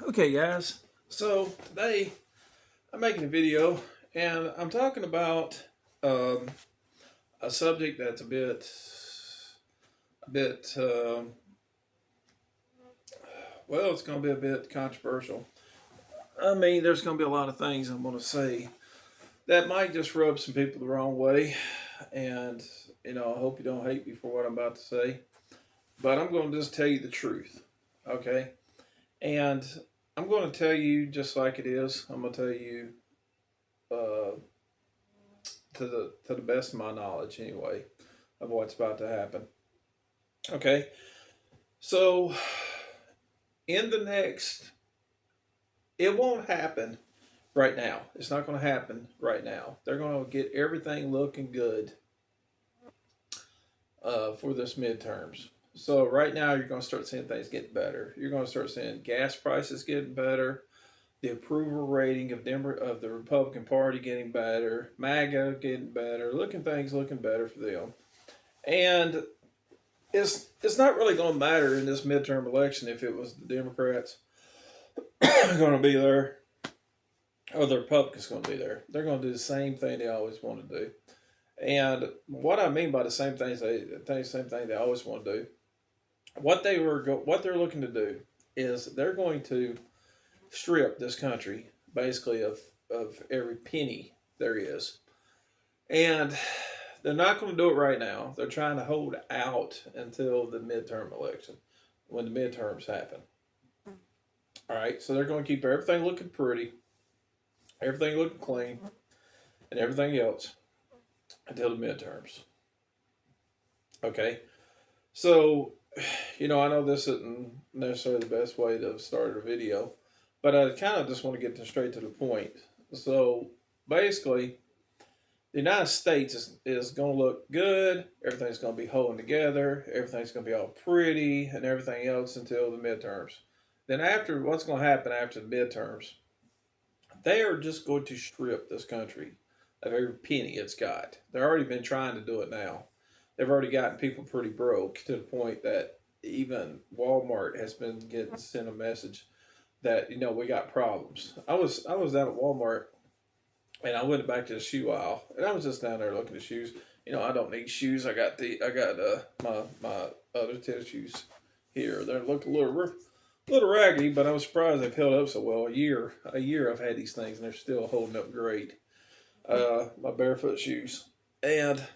Okay, guys. So today I'm making a video, and I'm talking about um, a subject that's a bit. Well, it's going to be a bit controversial. I mean, there's going to be a lot of things I'm going to say that might just rub some people the wrong way, and I hope you don't hate me for what I'm about to say, but I'm going to just tell you the truth, okay? And I'm going to tell you just like it is. I'm going to tell you. Uh, to the best of my knowledge anyway of what's about to happen. Okay, so in the next, it won't happen right now. It's not going to happen right now. They're going to get everything looking good for this midterms. So right now, you're going to start seeing things get better. You're going to start seeing gas prices getting better, the approval rating of the Republican Party getting better, MAGA getting better, things looking better for them. And it's not really going to matter in this midterm election if it was the Democrats going to be there or the Republicans going to be there. They're going to do the same thing they always want to do. And what I mean by same thing they always want to do, what they're looking to do is they're going to strip this country basically of every penny there is, and they're not going to do it right now. They're trying to hold out until the midterm election when the midterms happen. All right, so they're going to keep everything looking pretty, everything looking clean, and everything else until the midterms. Okay, so I know this isn't necessarily the best way to start a video, but I kind of just want to get straight to the point. So basically, the United States is going to look good. Everything's going to be holding together. Everything's going to be all pretty and everything else until the midterms. Then what's going to happen after the midterms? They are just going to strip this country of every penny it's got. They've already been trying to do it now. They've already gotten people pretty broke to the point that even Walmart has been getting sent a message that we got problems. I was down at Walmart, and I went back to the shoe aisle, and I was just down there looking at shoes. I don't need shoes. I got my other tennis shoes here. They look a little raggedy, but I was surprised they've held up so well. A year I've had these things, and they're still holding up great. My barefoot shoes, and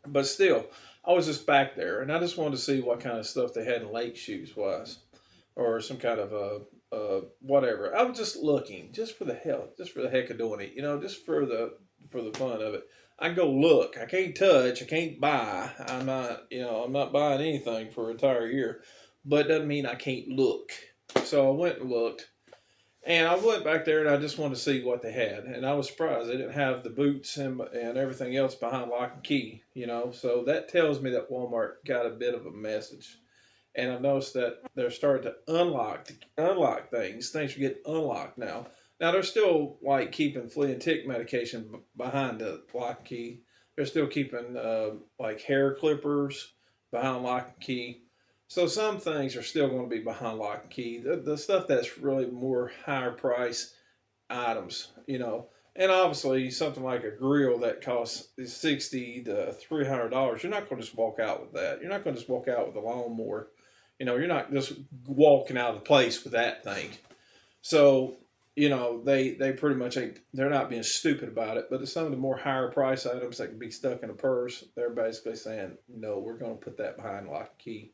but still, I was just back there, and I just wanted to see what kind of stuff they had in lake shoes was, or some kind of whatever. I was just looking, just for the heck of doing it, just for the fun of it. I go look. I can't touch. I can't buy. I'm not buying anything for an entire year, but it doesn't mean I can't look. So I went and looked, and I went back there and I just wanted to see what they had. And I was surprised they didn't have the boots and everything else behind lock and key. So that tells me that Walmart got a bit of a message. And I've noticed that they're starting to unlock things. Things are getting unlocked now. Now they're still like keeping flea and tick medication behind the lock and key. They're still keeping like hair clippers behind lock and key. So some things are still going to be behind lock and key. The stuff that's really more higher price items. And obviously something like a grill that costs $60 to $300, you're not going to just walk out with that. You're not going to just walk out with a lawnmower. You're not just walking out of the place with that thing. So, they pretty much ain't, they're not being stupid about it, but some of the more higher price items that can be stuck in a purse, they're basically saying, no, we're going to put that behind lock and key.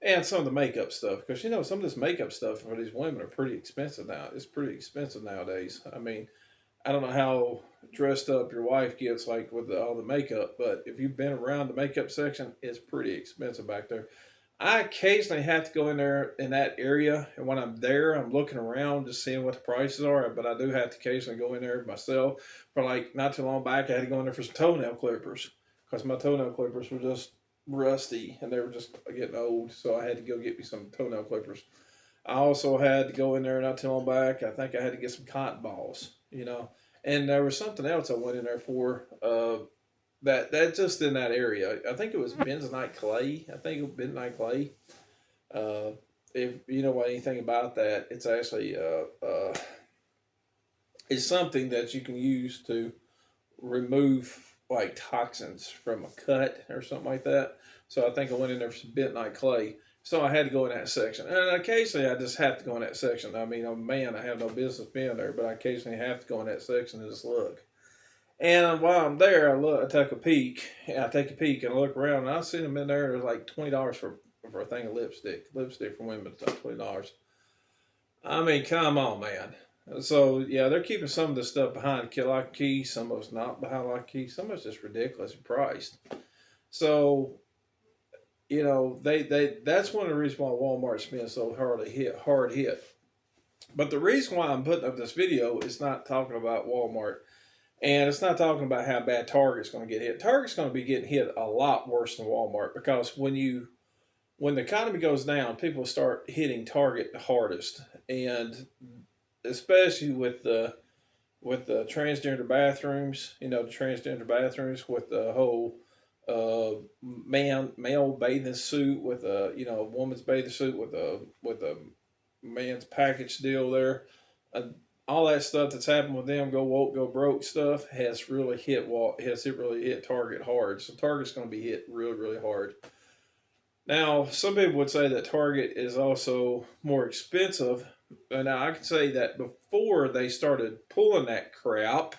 And some of the makeup stuff, because some of this makeup stuff for these women are pretty expensive now. It's pretty expensive nowadays. I mean, I don't know how dressed up your wife gets, like with all the makeup, but if you've been around the makeup section, it's pretty expensive back there. I occasionally have to go in there in that area, and when I'm there, I'm looking around just seeing what the prices are. But I do have to occasionally go in there myself. For like not too long back, I had to go in there for some toenail clippers because my toenail clippers were just rusty and they were just getting old. So I had to go get me some toenail clippers. I also had to go in there not too long back. I think I had to get some cotton balls. And there was something else I went in there for. That just in that area. I think it was bentonite clay. I think it was bentonite clay. Uh, if you know anything about that, it's actually it's something that you can use to remove like toxins from a cut or something like that. So I think I went in there for some bentonite clay. So I had to go in that section, and occasionally I just have to go in that section. I mean, man, I have no business being there, but I occasionally have to go in that section and just look. And while I'm there, I take a peek. And I take a peek and I look around, and I see them in there. There's like $20 for a thing of lipstick. Lipstick for women, it's like $20. I mean, come on, man. So yeah, they're keeping some of the stuff behind lock and key. Some of it's not behind lock and key. Some of it's just ridiculous priced. So they that's one of the reasons why Walmart's been so hard hit. But the reason why I'm putting up this video is not talking about Walmart, and it's not talking about how bad Target's going to get hit. Target's going to be getting hit a lot worse than Walmart, because when the economy goes down, people start hitting Target the hardest, and especially with the transgender bathrooms, the transgender bathrooms with the whole male bathing suit with a woman's bathing suit with a man's package deal there. Uh, all that stuff that's happened with them, go woke, go broke stuff, has really hit Target hard. So Target's going to be hit really, really hard. Now, some people would say that Target is also more expensive. Now, I can say that before they started pulling that crap,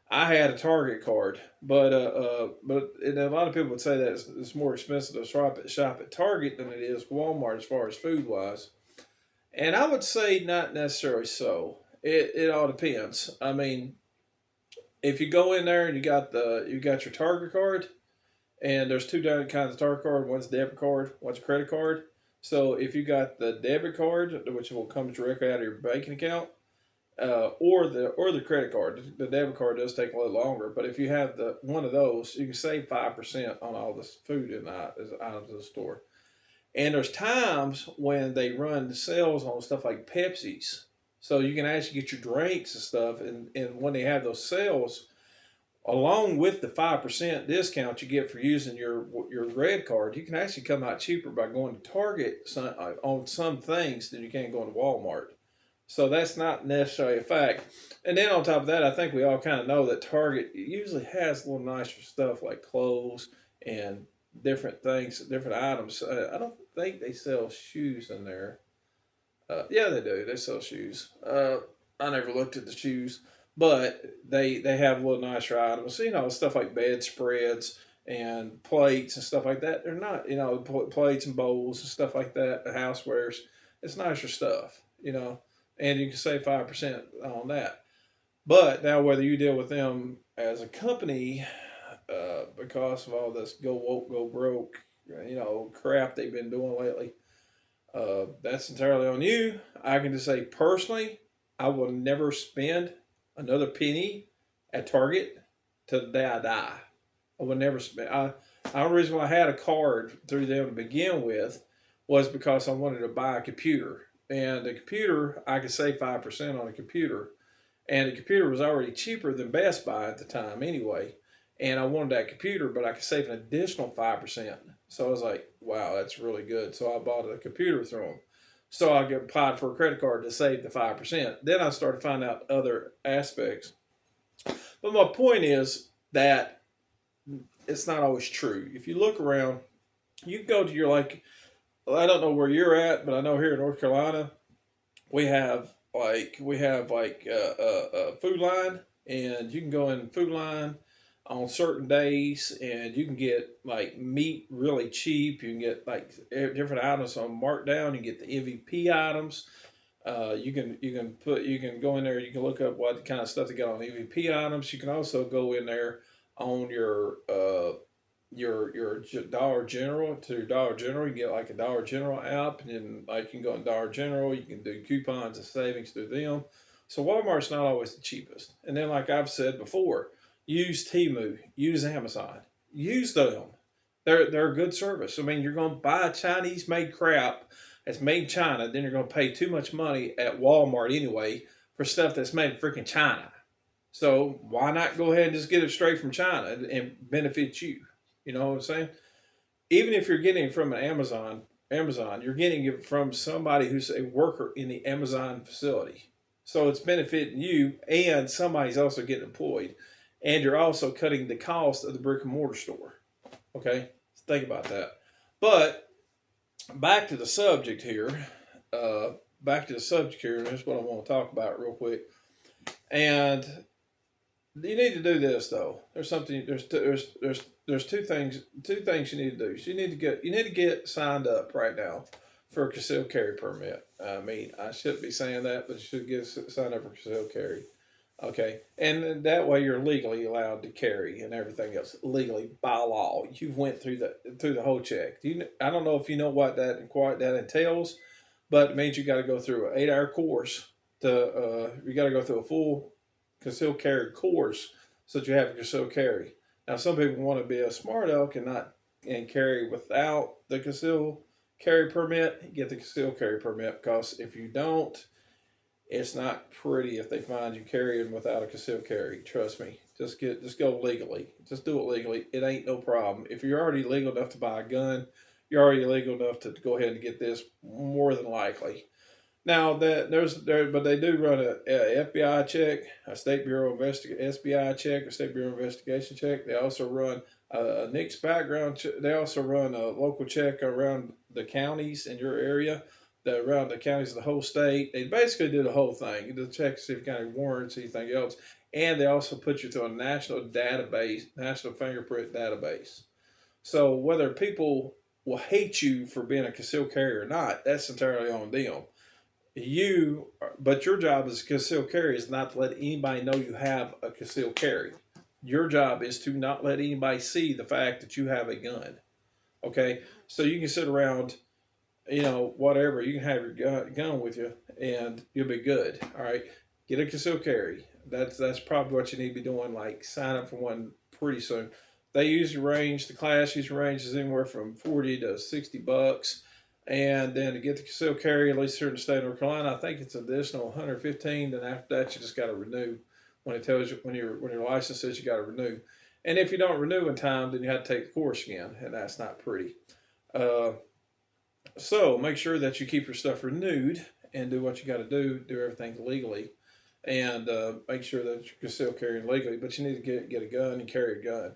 I had a Target card, but and a lot of people would say that it's more expensive to shop at Target than it is Walmart as far as food wise, and I would say not necessarily so. It all depends. I mean, if you go in there and you got your Target card, and there's two different kinds of Target card. One's a debit card, one's a credit card. So if you got the debit card, which will come directly out of your banking account, or the credit card. The debit card does take a little longer, but if you have the one of those, you can save 5% on all this food and items in the store. And there's times when they run sales on stuff like Pepsi's, so you can actually get your drinks and stuff. And when they have those sales, along with the 5% discount you get for using your red card, you can actually come out cheaper by going to Target on some things than you can going to Walmart. So that's not necessarily a fact. And then on top of that, I think we all kind of know that Target usually has a little nicer stuff like clothes and different things, different items. I don't think they sell shoes in there. Yeah, they do. They sell shoes. I never looked at the shoes, but they have a little nicer items. Stuff like bedspreads and plates and stuff like that. They're not, plates and bowls and stuff like that. The housewares. It's nicer stuff. And you can save 5% on that. But now, whether you deal with them as a company, because of all this go woke, go broke, crap they've been doing lately, that's entirely on you. I can just say personally, I will never spend another penny at Target till the day I die. I will never spend. The only reason why I had a card through them to begin with was because I wanted to buy a computer. And the computer, I could save 5% on a computer. And the computer was already cheaper than Best Buy at the time anyway. And I wanted that computer, but I could save an additional 5%. So I was like, wow, that's really good. So I bought a computer through them. So I applied for a credit card to save the 5%. Then I started finding out other aspects. But my point is that it's not always true. If you look around, you can go to I don't know where you're at, but I know here in North Carolina, we have Food Line, and you can go in Food Line on certain days, and you can get like meat really cheap. You can get like different items on markdown. You get the MVP items. You can go in there. You can look up what kind of stuff they got on MVP items. You can also go in there on your Dollar General to Dollar General. You get like a Dollar General app, and then like you can go in Dollar General. You can do coupons and savings through them. So Walmart's not always the cheapest. And then, like I've said before, use Temu, use Amazon, use them. They're a good service. I mean, you're going to buy Chinese made crap that's made in China, then you're going to pay too much money at Walmart anyway for stuff that's made in freaking China. So why not go ahead and just get it straight from China and benefit you? You know what I'm saying? Even if you're getting it from an Amazon, Amazon. You're getting it from somebody who's a worker in the Amazon facility. So it's benefiting you, and somebody's also getting employed. And you're also cutting the cost of the brick and mortar store. Okay? Think about that. But back to the subject here. Uh, back to the subject here. Here's what I want to talk about real quick. And you need to do this though. There's something. There's two things you need to do. So you need to get signed up right now for a concealed carry permit. I mean, I shouldn't be saying that, but you should get signed up for concealed carry. Okay, and that way you're legally allowed to carry and everything else legally by law. You've went through the whole check. I don't know if you know what that entails, but it means you got to go through an 8-hour course. You got to go through a full concealed carry course so that you have a concealed carry. Now, some people want to be a smart aleck and carry without the concealed carry permit. Get the concealed carry permit, because if you don't, it's not pretty if they find you carrying without a concealed carry. Trust me. Just go legally. Just do it legally. It ain't no problem. If you're already legal enough to buy a gun, you're already legal enough to go ahead and get this more than likely. Now that but they do run a FBI check, a State Bureau SBI check, a State Bureau Investigation check. They also run a NICS background. They also run a local check around the counties in your area, around the counties of the whole state. They basically do the whole thing. You do check to see if you got any warrants, anything else, and they also put you through a national database, national fingerprint database. So whether people will hate you for being a concealed carrier or not, that's entirely on them. But your job as a concealed carry is not to let anybody know you have a concealed carry. Your job is to not let anybody see the fact that you have a gun. Okay, so you can sit around, whatever. You can have your gun with you, and you'll be good. All right, get a concealed carry. That's probably what you need to be doing. Like sign up for one pretty soon. They usually range. The class usually ranges anywhere from $40 to $60. And then to get the concealed carry, at least here in the state of North Carolina, I think it's an additional 115. Then after that, you just got to renew. When it tells you when your license says you got to renew, and if you don't renew in time, then you have to take the course again, and that's not pretty. Uh, so make sure that you keep your stuff renewed and do what you got to do. Do everything legally, and make sure that you can still carry legally. But you need to get a gun and carry a gun.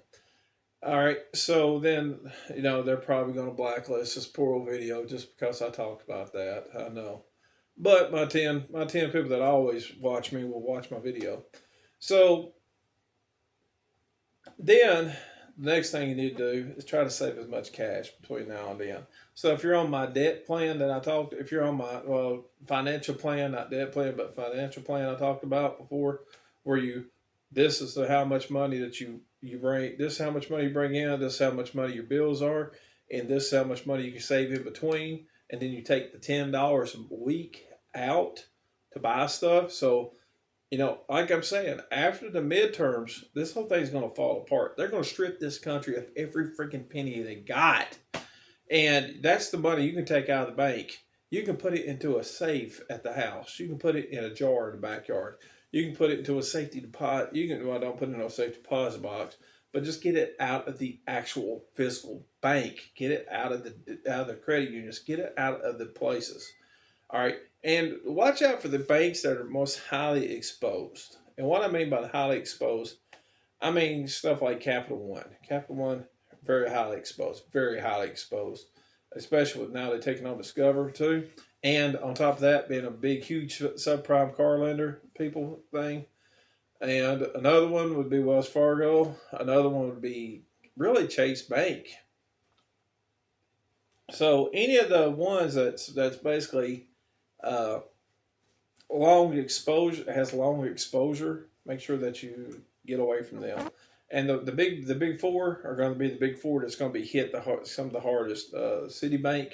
All right, so then they're probably going to blacklist this poor old video just because I talked about that. I know, but my ten people that always watch me will watch my video. So then the next thing you need to do is try to save as much cash between now and then. So if you're on my debt plan that I talked, if you're on my financial plan, not debt plan, but financial plan I talked about before, where this is how much money that you bring, this is how much money you bring in, this is how much money your bills are, and this is how much money you can save in between, and then you take the $10 a week out to buy stuff. So like I'm saying, after the midterms, this whole thing's going to fall apart. They're going to strip this country of every freaking penny they got. And that's the money you can take out of the bank. You can put it into a safe at the house. You can put it in a jar in the backyard. You can put it into a safety deposit. Don't put it in a safety deposit box, but just get it out of the actual physical bank. Get it out of the credit unions. Get it out of the places. All right. And watch out for the banks that are most highly exposed. And what I mean by highly exposed, I mean stuff like Capital One. Capital One, very highly exposed, especially with now they're taking on Discover too. And on top of that, being a big, huge subprime car lender thing. And another one would be Wells Fargo. Another one would be really Chase Bank. So any of the ones that's basically long exposure, make sure that you get away from them. And the big four are going to be the big four that's going to be hit some of the hardest. Citibank,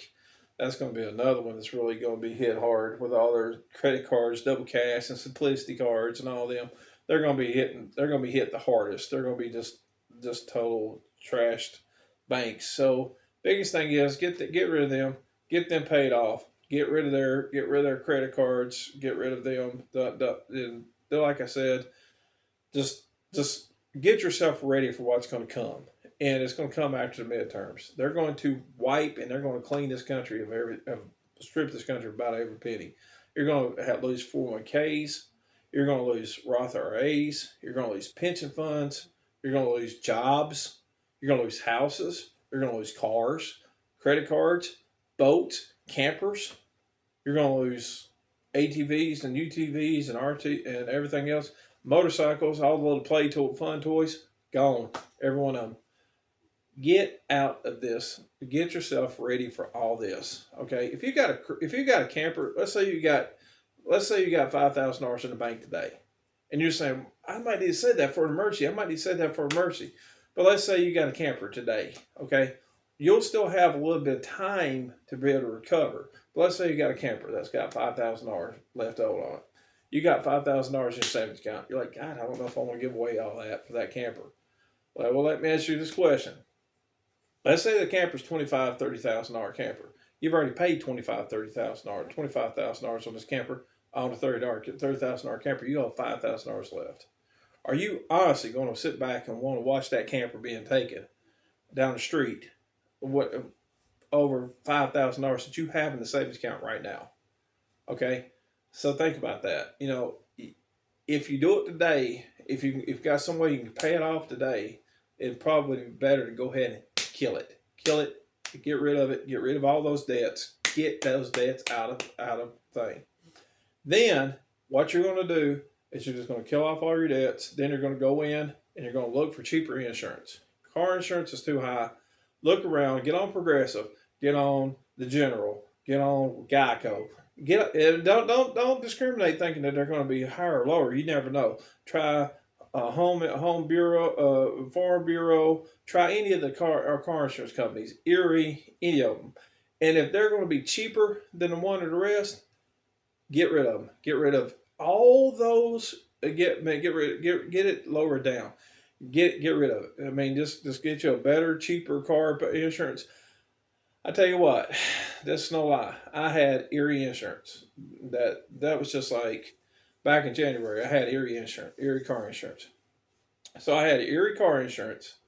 that's going to be another one that's really going to be hit hard with all their credit cards, Double Cash, and Simplicity cards, and all them. They're going to be hit the hardest. They're going to be just total trashed banks. So biggest thing is get rid of them, get them paid off. Get rid of their credit cards. Get rid of them. Like I said, just get yourself ready for what's going to come. and it's going to come after the midterms. They're going to wipe and they're going to clean this country strip this country of about every penny. You're going to lose 401ks. You're going to lose Roth IRAs. You're going to lose pension funds. You're going to lose jobs. You're going to lose houses. You're going to lose cars, credit cards, boats, campers. You're going to lose ATVs and UTVs and RT and everything else. Motorcycles, all the little fun toys, gone. Every one of them. Get out of this. Get yourself ready for all this. Okay. If you got a camper, let's say you got $5,000 in the bank today, and you're saying, I might need to set that for an emergency. I might need to set that for an emergency. But let's say you got a camper today. Okay. You'll still have a little bit of time to be able to recover. But let's say you got a camper that's got $5,000 left over on it. You got $5,000 in your savings account. You're like, God, I don't know if I want to give away all that for that camper. Well, let me ask you this question. Let's say the camper's $25,000, $30,000 camper. You've already paid $25,000, $30,000, $25,000 on this camper, on a $30,000 camper. You have $5,000 left. Are you honestly going to sit back and want to watch that camper being taken down the street? What over $5,000 that you have in the savings account right now? Okay, so think about that. If you do it today, if you've got some way you can pay it off today, it'd probably be better to go ahead and kill it, get rid of it, get rid of all those debts, get those debts out of thing. Then what you're going to do is you're just going to kill off all your debts. Then you're going to go in and you're going to look for cheaper insurance. Car insurance is too high. Look around, get on Progressive, get on the General, get on Geico. Don't discriminate thinking that they're going to be higher or lower. You never know. Try Home Bureau, Farm Bureau. Try any of the car insurance companies, Erie, any of them. And if they're going to be cheaper than the one or the rest, get rid of them. Get rid of all those. Get it lower down. Get rid of it. I mean, just get you a better, cheaper car insurance. I tell you what, that's no lie. I had Erie insurance. That was just like back in January. I had Erie car insurance. So I had Erie car insurance,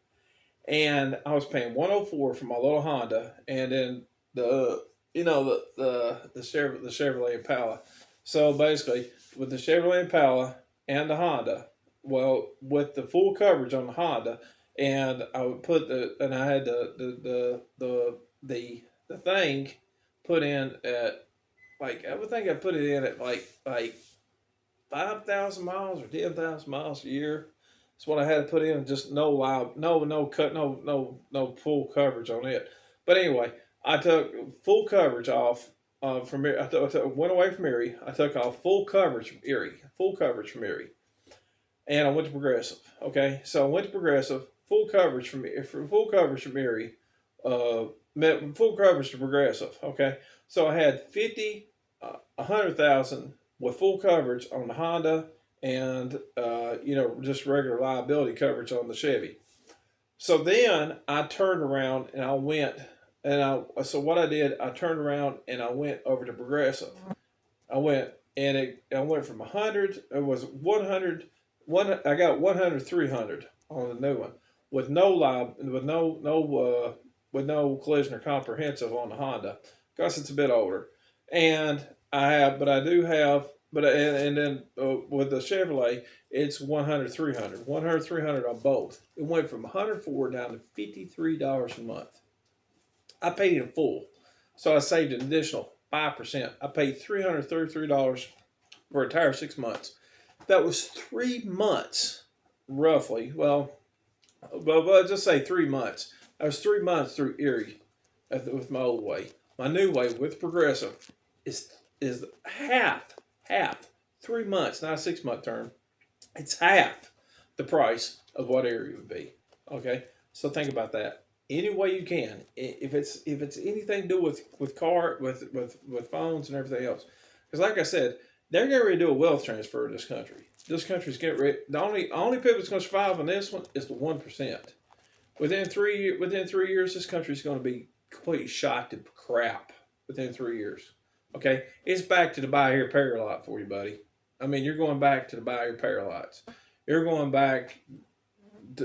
and I was paying $104 for my little Honda, and then the Chevrolet Impala. So basically, with the Chevrolet Impala and the Honda, well, with the full coverage on the Honda, and I would I had the thing put in at I would think I put it in at like 5,000 miles or 10,000 miles a year. That's what I had to put in. Just no full coverage on it. But anyway, I took full coverage off from Erie. Went away from Erie. I took off full coverage from Erie, and I went to Progressive. Okay, so I went to Progressive, full coverage from Erie, full coverage to Progressive. Okay, so I had 100,000 with full coverage on the Honda, and just regular liability coverage on the Chevy. So then I turned around and I went, so what I did, I turned around and I went over to Progressive. I went from 100. It was 100. I got 100, 300 on the new one with no collision or comprehensive on the Honda because it's a bit older. And then with the Chevrolet, it's 100, 300 on both. It went from 104 down to $53 a month. I paid in full, so I saved an additional 5%. I paid $333 for an entire 6 months. That was 3 months, roughly. Well, just say 3 months. I was 3 months through Erie with my old way. My new way with Progressive is half. 3 months, not a 6 month term. It's half the price of what Erie would be. Okay, so think about that. Any way you can. If it's anything to do with phones and everything else, because like I said, they're getting ready to do a wealth transfer in this country. This country's getting ready. The only people that's going to survive on this one is the 1%. Within 3 years, this country's going to be completely shot to crap. Within 3 years, okay, it's back to the buy here, pay your lot for you, buddy. I mean, you're going back to the buy here, pay your lots. You're going back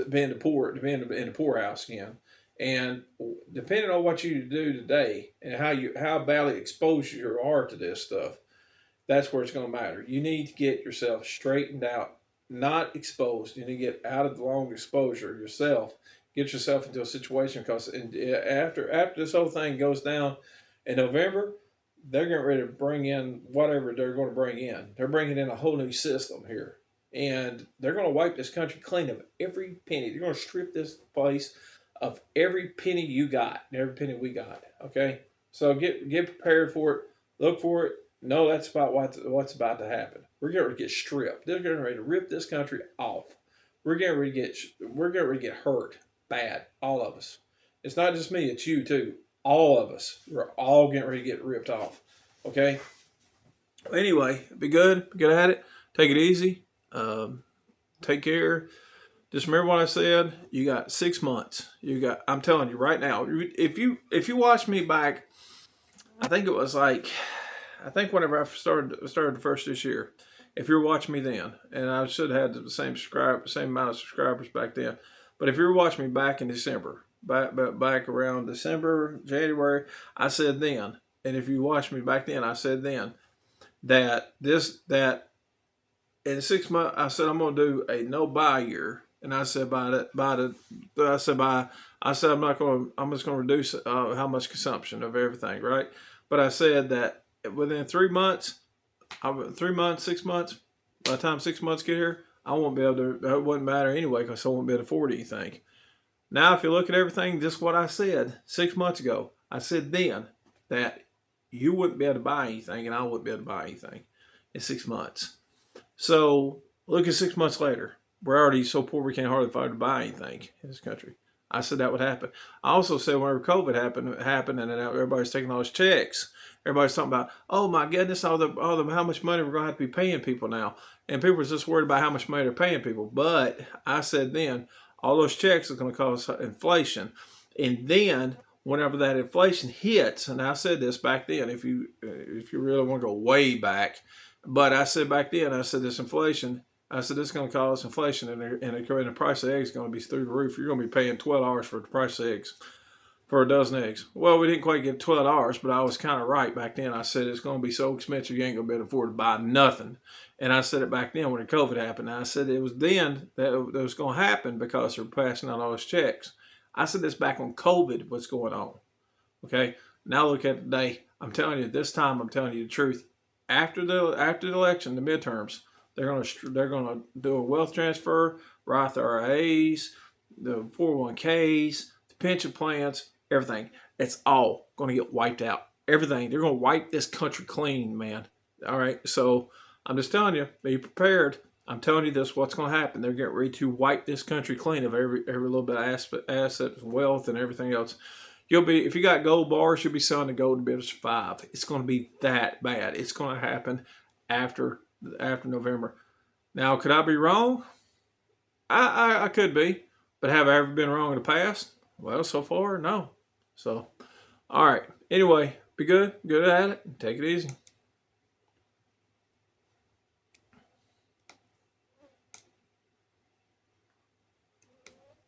being in the poorhouse again. And depending on what you do today and how badly exposed you are to this stuff, that's where it's going to matter. You need to get yourself straightened out, not exposed. You need to get out of the long exposure yourself. Get yourself into a situation because after this whole thing goes down in November, they're getting ready to bring in whatever they're going to bring in. They're bringing in a whole new system here, and they're going to wipe this country clean of every penny. They're going to strip this place of every penny you got, every penny we got. Okay, so get prepared for it. Look for it. No, that's about what's about to happen. We're getting ready to get stripped. They're getting ready to rip this country off. We're getting ready to get hurt bad. All of us. It's not just me. It's you too. All of us. We're all getting ready to get ripped off. Okay. Anyway, be good. Be good at it. Take it easy. Take care. Just remember what I said. You got 6 months. I'm telling you right now. If you watch me back, I think whenever I started the first this year, if you're watching me then, and I should have had the same amount of subscribers back then, but if you're watching me back in December, back around December, January, I said then, and if you watch me back then, I said then that in 6 months, I said I'm gonna do a no buy year, and I said I'm just gonna reduce how much consumption of everything, right? But I said that within 3 months, 6 months, by the time 6 months get here, I won't be able to, it wouldn't matter anyway because I won't be able to afford anything. Now, if you look at everything, just what I said 6 months ago, I said then that you wouldn't be able to buy anything and I wouldn't be able to buy anything in 6 months. So look at 6 months later. We're already so poor we can't hardly afford to buy anything in this country. I said that would happen. I also said whenever COVID happened and then everybody's taking all those checks, everybody's talking about, oh my goodness, all the how much money we're gonna have to be paying people now. And people are just worried about how much money they're paying people. But I said then, all those checks are gonna cause inflation. And then whenever that inflation hits, and I said this back then, if you really want to go way back, but I said back then, I said this inflation, I said this is going to cause inflation, and the price of eggs is going to be through the roof. You're going to be paying $12 for the price of eggs, for a dozen eggs. Well, we didn't quite get $12, but I was kind of right back then. I said it's going to be so expensive you ain't going to be able to afford to buy nothing. And I said it back then when the COVID happened. And I said it was then that it was going to happen because they're passing out all those checks. I said this back on COVID, what's going on. Okay, now look at today. I'm telling you, this time I'm telling you the truth. After the election, the midterms, they're gonna do a wealth transfer, Roth IRAs, the 401ks, the pension plans, everything. It's all gonna get wiped out. Everything. They're gonna wipe this country clean, man. All right. So I'm just telling you, be prepared. I'm telling you this, what's going to happen. They're getting ready to wipe this country clean of every little bit of assets, wealth, and everything else. If you got gold bars, you'll be selling the gold to be able to survive. It's going to be that bad. It's going to happen after November. Now, could I be wrong? I could be, but have I ever been wrong in the past? Well, so far, no. So, all right. Anyway, be good at it, and take it easy.